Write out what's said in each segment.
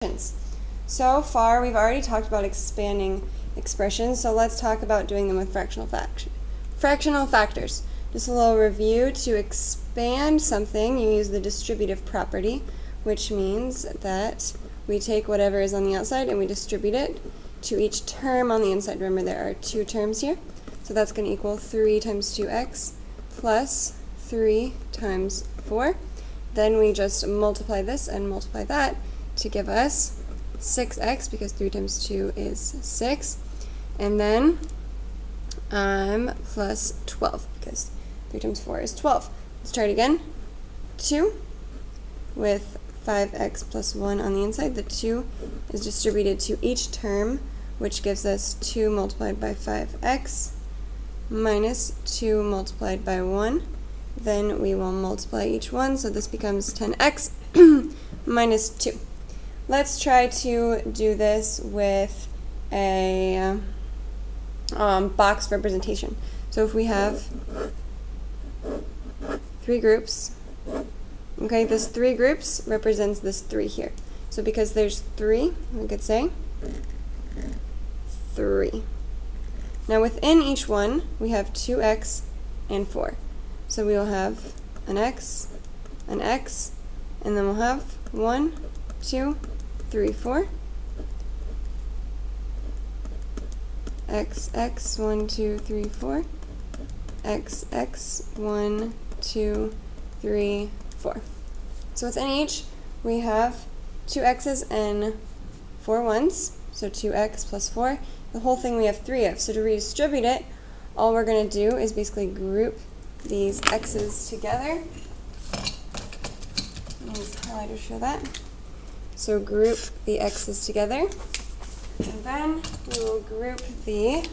So far, we've already talked about expanding expressions, so let's talk about doing them with fractional factors. Just a little review. To expand something, you use the distributive property, which means that we take whatever is on the outside and we distribute it to each term on the inside. Remember, there are two terms here, so that's going to equal 3 times 2x plus 3 times 4. Then we just multiply this and multiply that to give us 6x, because 3 times 2 is 6, and then plus 12, because 3 times 4 is 12. Let's try it again. 2 with 5x plus 1 on the inside. The 2 is distributed to each term, which gives us 2 multiplied by 5x minus 2 multiplied by 1. Then we will multiply each one, so this becomes 10x minus 2. Let's try to do this with a box representation. So if we have 3 groups, okay, this 3 groups represents this 3 here. So because there's 3, we could say 3. Now within each one, we have 2x and 4. So we will have an x, and then we'll have 1, 2, 3, 4. X, 1, 2, 3, 4. X, 1, 2, 3, 4. So within each, we have 2 x's and 4 1's, so 2x plus 4. The whole thing we have 3 of. So to redistribute it, all we're going to do is basically group these x's together. I'll use the highlighter to show that. So group the x's together, and then we will group the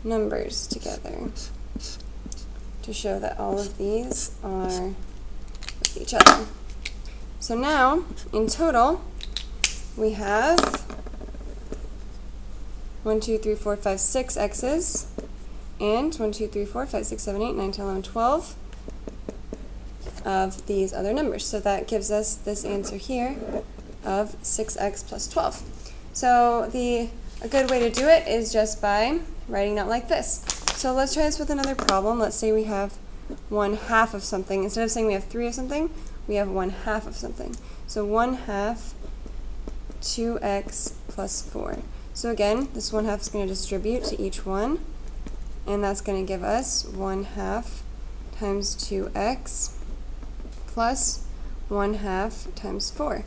numbers together to show that all of these are with each other. So now, in total, we have 1, 2, 3, 4, 5, 6 x's, and 1, 2, 3, 4, 5, 6, 7, 8, 9, 10, 11, 12 of these other numbers. So that gives us this answer here of 6x plus 12. So a good way to do it is just by writing out like this. So let's try this with another problem. Let's say we have 1/2 of something. Instead of saying we have 3 of something, we have 1/2 of something. So 1/2 2x plus 4. So again, this 1/2 is going to distribute to each one, and that's going to give us 1/2 times 2x plus 1/2 times 4,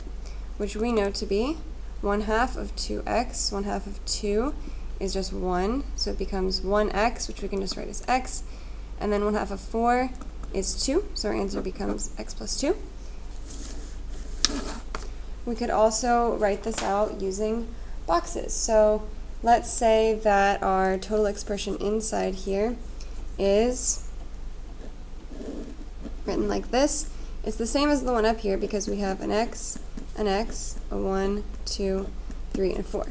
which we know to be 1/2 of 2x. 1/2 of 2 is just 1, so it becomes 1x, which we can just write as x, and then 1/2 of 4 is 2, so our answer becomes x plus 2. We could also write this out using boxes. So let's say that our total expression inside here is written like this. It's the same as the one up here because we have an x, a 1, 2, 3, and 4.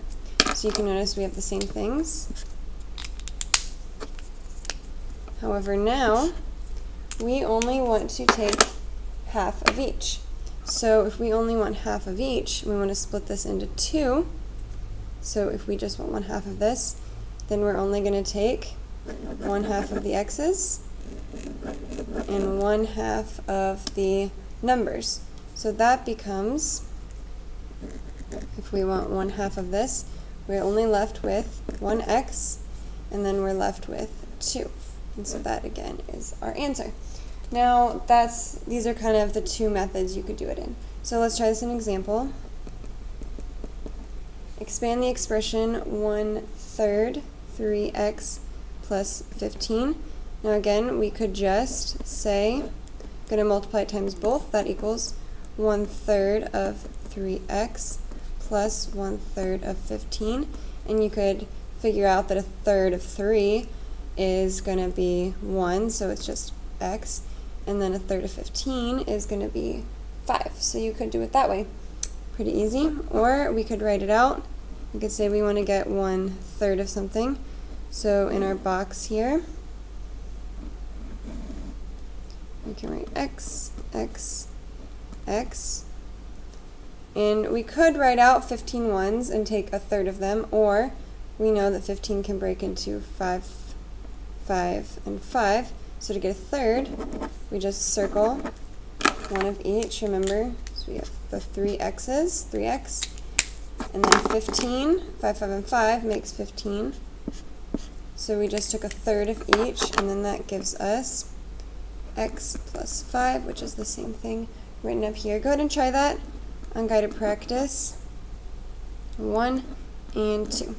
So you can notice we have the same things. However, now we only want to take half of each. So if we only want half of each, we want to split this into 2. So if we just want 1/2 of this, then we're only going to take 1/2 of the x's and 1/2 of the numbers. So that becomes, if we want 1/2 of this, we're only left with 1x, and then we're left with 2. And so that, again, is our answer. Now, these are kind of the two methods you could do it in. So let's try this in an example. Expand the expression 1/3 3x plus 15. Now again, we could just say, I'm going to multiply it times both. That equals 1/3 of 3x plus 1/3 of 15. And you could figure out that 1/3 of 3 is going to be 1, so it's just x. And then 1/3 of 15 is going to be 5. So you could do it that way. Pretty easy. Or we could write it out. We could say we want to get 1/3 of something. So in our box here, we can write x, x. And we could write out 15 ones and take a third of them, or we know that 15 can break into 5, 5, and 5. So to get a third, we just circle one of each, remember? So we have the 3x's, 3x, and then 15, 5, 5, and 5 makes 15. So we just took a third of each, and then that gives us x plus 5, which is the same thing written up here. Go ahead and try that on guided practice 1 and 2.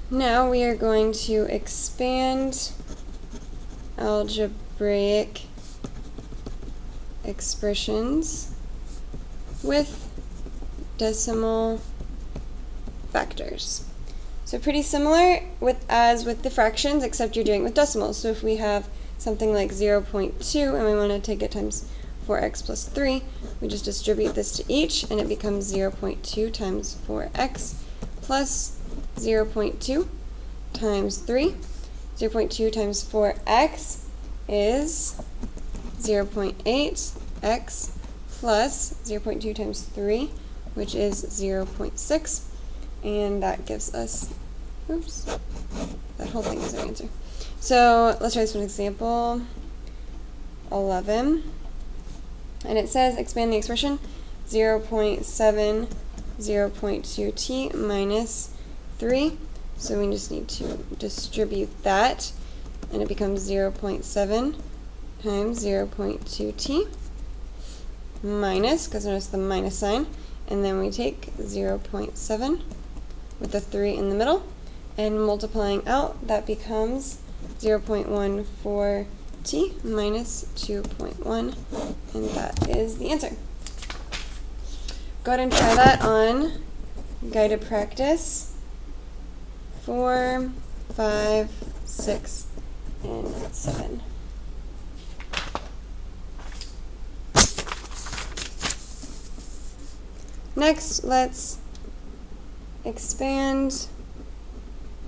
Now we are going to expand algebraic expressions with decimal factors. So pretty similar as with the fractions, except you're doing it with decimals. So if we have something like 0.2 and we want to take it times 4x plus 3, we just distribute this to each, and it becomes 0.2 times 4x plus 0.2 times 3. 0.2 times 4x is 0.8x plus 0.2 times 3, which is 0.6, and that gives us, oops, that whole thing is our answer. So let's try this one example 11, and it says expand the expression 0.7 0.2t minus 3. So we just need to distribute that, and it becomes 0.7 times 0.2t minus, because notice the minus sign, and then we take 0.7 with the 3 in the middle, and multiplying out, that becomes 0.14t minus 2.1, and that is the answer. Go ahead and try that on guided practice 4, 5, 6, and 7. Next, let's expand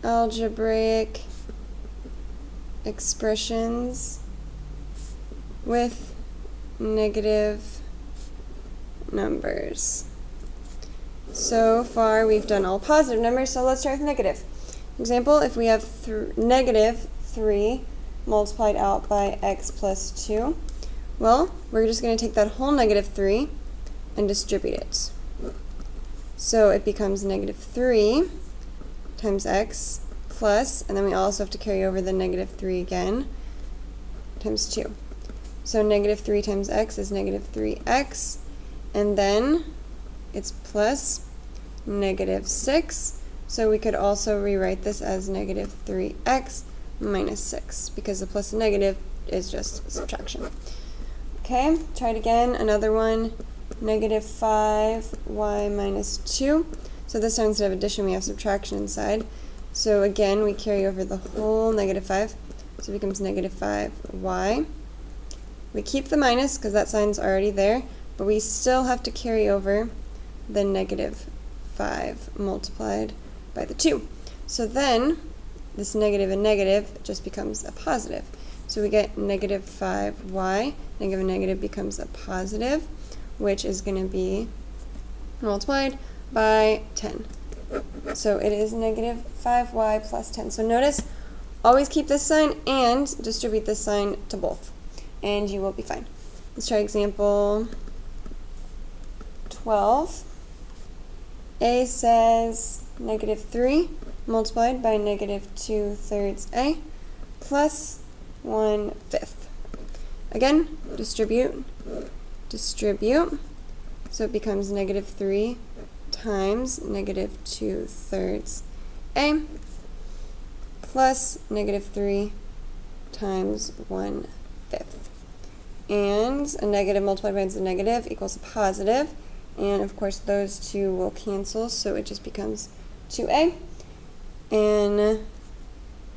algebraic expressions with negative numbers. So far, we've done all positive numbers, so let's start with negative. For example, if we have negative 3 multiplied out by x plus 2, well, we're just going to take that whole negative 3 and distribute it. So it becomes negative 3 times x plus, and then we also have to carry over the negative 3 again, times 2. So negative 3 times x is negative 3x, and then it's plus negative 6. So we could also rewrite this as negative 3x minus 6, because the plus and negative is just subtraction. Okay, try it again. Another one, negative 5y minus 2. So this time instead of addition we have subtraction inside. So again we carry over the whole negative 5. So it becomes negative 5y. We keep the minus because that sign's already there, but we still have to carry over the negative 5 multiplied by the 2. So then this negative and negative just becomes a positive. So we get negative 5y. Negative and negative becomes a positive, which is going to be multiplied by 10. So it is negative 5y plus 10. So notice, always keep this sign and distribute this sign to both, and you will be fine. Let's try example 12. A says negative 3 multiplied by negative 2/3 a plus 1/5. Again, distribute. So it becomes negative 3 times negative 2/3 a plus negative 3 times 1/5. And a negative multiplied by a negative equals a positive. And of course those two will cancel, so it just becomes 2a. And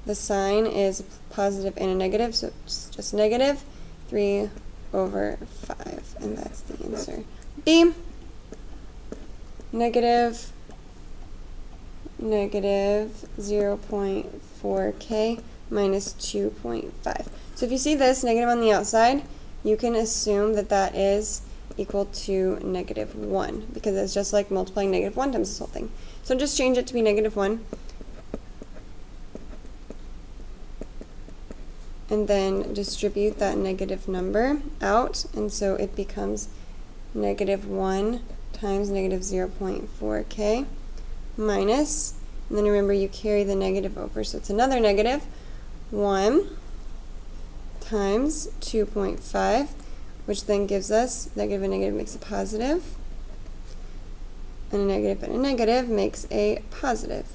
the sign is a positive and a negative, so it's just negative 3 over 5, and that's the answer. B, negative 0.4k minus 2.5. So if you see this negative on the outside, you can assume that that is equal to negative 1, because it's just like multiplying negative 1 times this whole thing. So just change it to be negative 1. And then distribute that negative number out, and so it becomes negative 1 times negative 0.4k minus, and then remember you carry the negative over, so it's another negative 1 times 2.5, which then gives us negative and negative makes a positive, and a negative makes a positive.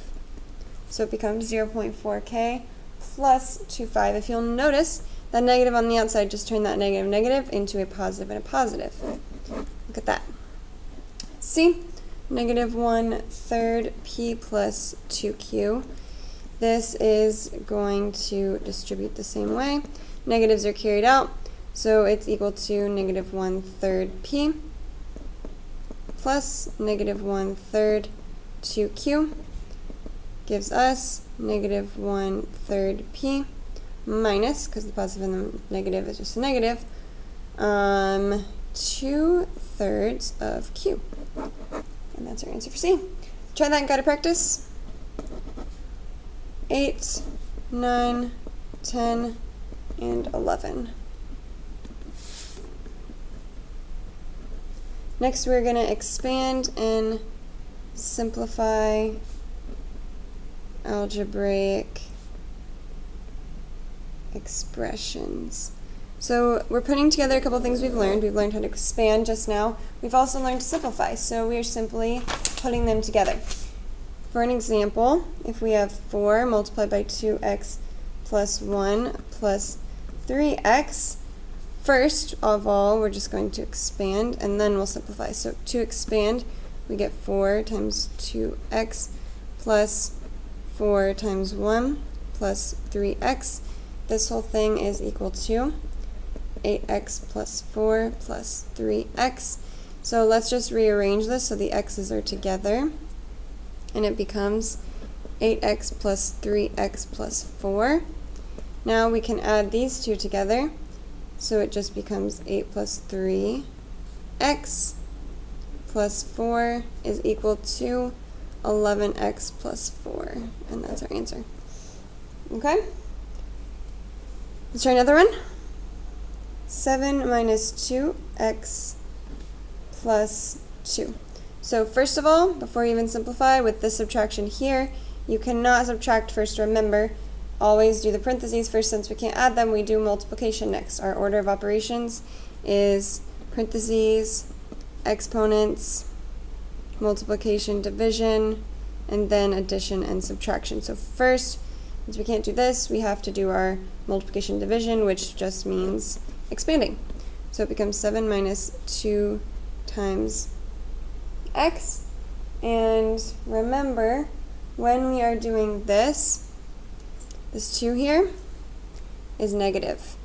So it becomes 0.4k plus 2.5. If you'll notice, that negative on the outside just turned that negative into a positive and a positive. Look at that. See? Negative 1/3 p plus 2q. This is going to distribute the same way. Negatives are carried out, so it's equal to negative 1/3 p plus negative 1/3 2q gives us negative 1/3 p minus, because the positive and the negative is just a negative, 2/3 of q. And that's our answer for C. Try that and go to practice. 8, 9, 10, and 11. Next we're going to expand and simplify algebraic expressions. So we're putting together a couple things we've learned. We've learned how to expand just now. We've also learned to simplify, so we are simply putting them together. For an example, if we have 4 multiplied by 2x plus 1 plus 3x, first of all, we're just going to expand, and then we'll simplify. So to expand, we get 4 times 2x plus 4 times 1 plus 3x. This whole thing is equal to 8x plus 4 plus 3x. So let's just rearrange this so the x's are together, and it becomes 8x plus 3x plus 4. Now we can add these two together, so it just becomes 8 plus 3x plus 4 is equal to 11x plus 4, and that's our answer. Okay? Let's try another one. 7 minus 2x plus 2. So first of all, before you even simplify with this subtraction here, you cannot subtract first. Remember, always do the parentheses first. Since we can't add them, we do multiplication next. Our order of operations is parentheses, exponents, multiplication, division, and then addition and subtraction. So first, since we can't do this, we have to do our multiplication division, which just means expanding. So it becomes 7 minus 2 times x. And remember, when we are doing this 2 here is negative.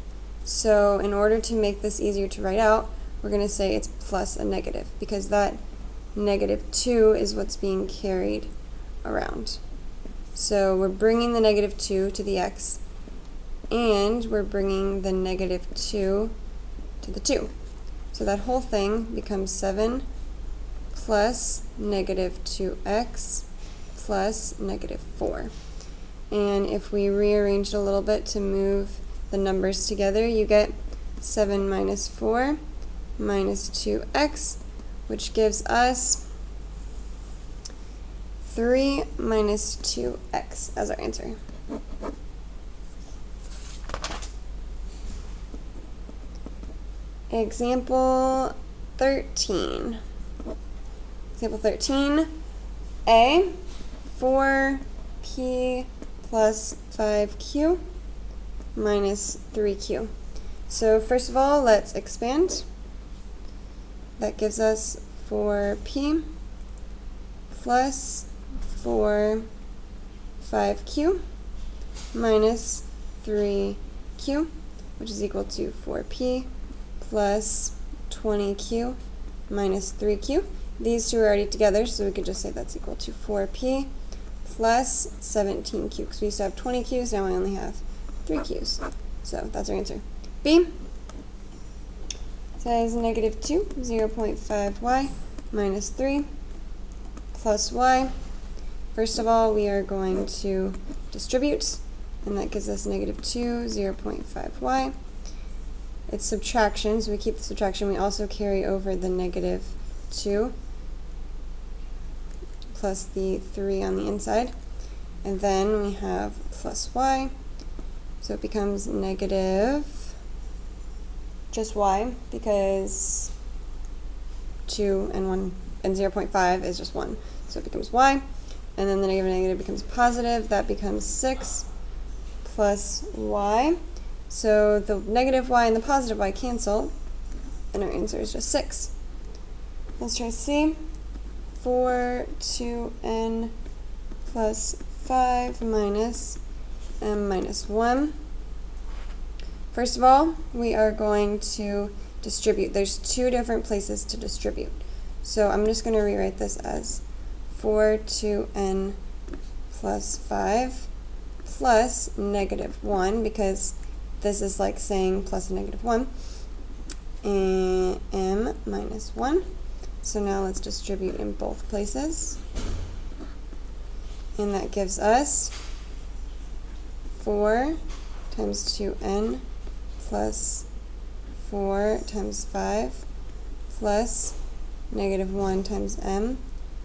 So in order to make this easier to write out, we're going to say it's plus a negative, because that negative 2 is what's being carried around. So we're bringing the negative 2 to the x, and we're bringing the negative 2 to the 2. So that whole thing becomes 7 plus negative 2x plus negative 4. And if we rearrange it a little bit to move the numbers together, you get 7 minus 4 minus 2x, which gives us 3 minus 2x as our answer. Example 13. Example 13, A, 4p plus 5q minus 3q. So first of all, let's expand. That gives us 4p plus 5q minus 3q, which is equal to 4p plus 20q minus 3q. These two are already together, so we could just say that's equal to 4p plus 17q, because we used to have 20q's, now we only have 3q's. So that's our answer. B says negative 2, 0.5y minus 3 plus y. First of all, we are going to distribute, and that gives us negative 2, 0.5y. It's subtraction, so we keep the subtraction. We also carry over the negative 2 plus the 3 on the inside. And then we have plus y, so it becomes negative just y, because 2 and 1 and 0.5 is just 1, so it becomes y. And then the negative becomes positive, that becomes 6 plus y. So the negative y and the positive y cancel, and our answer is just 6. Let's try C. 4 2n plus 5 minus m minus 1. First of all, we are going to distribute. There's two different places to distribute. So I'm just going to rewrite this as 4 2n plus 5 plus negative 1, because this is like saying plus a negative 1, and m minus 1. So now let's distribute in both places. And that gives us 4 times 2n plus 4 times 5 plus negative 1 times m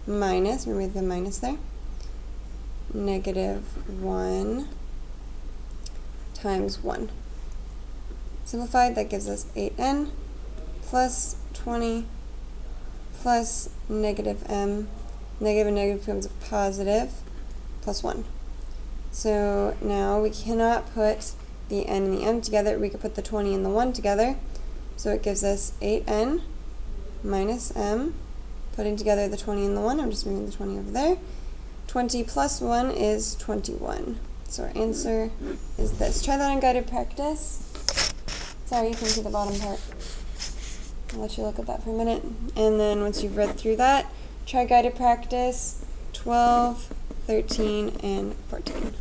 minus, remember the minus there, negative 1 times 1. Simplified, that gives us 8n plus 20 plus negative m. Negative and negative becomes a positive, plus 1. So now we cannot put the n and the m together. We could put the 20 and the 1 together. So it gives us 8n minus m. Putting together the 20 and the 1, I'm just moving the 20 over there. 20 plus 1 is 21. So our answer is this. Try that on guided practice. Sorry, you can see the bottom part. I'll let you look at that for a minute. And then once you've read through that, try guided practice 12, 13, and 14.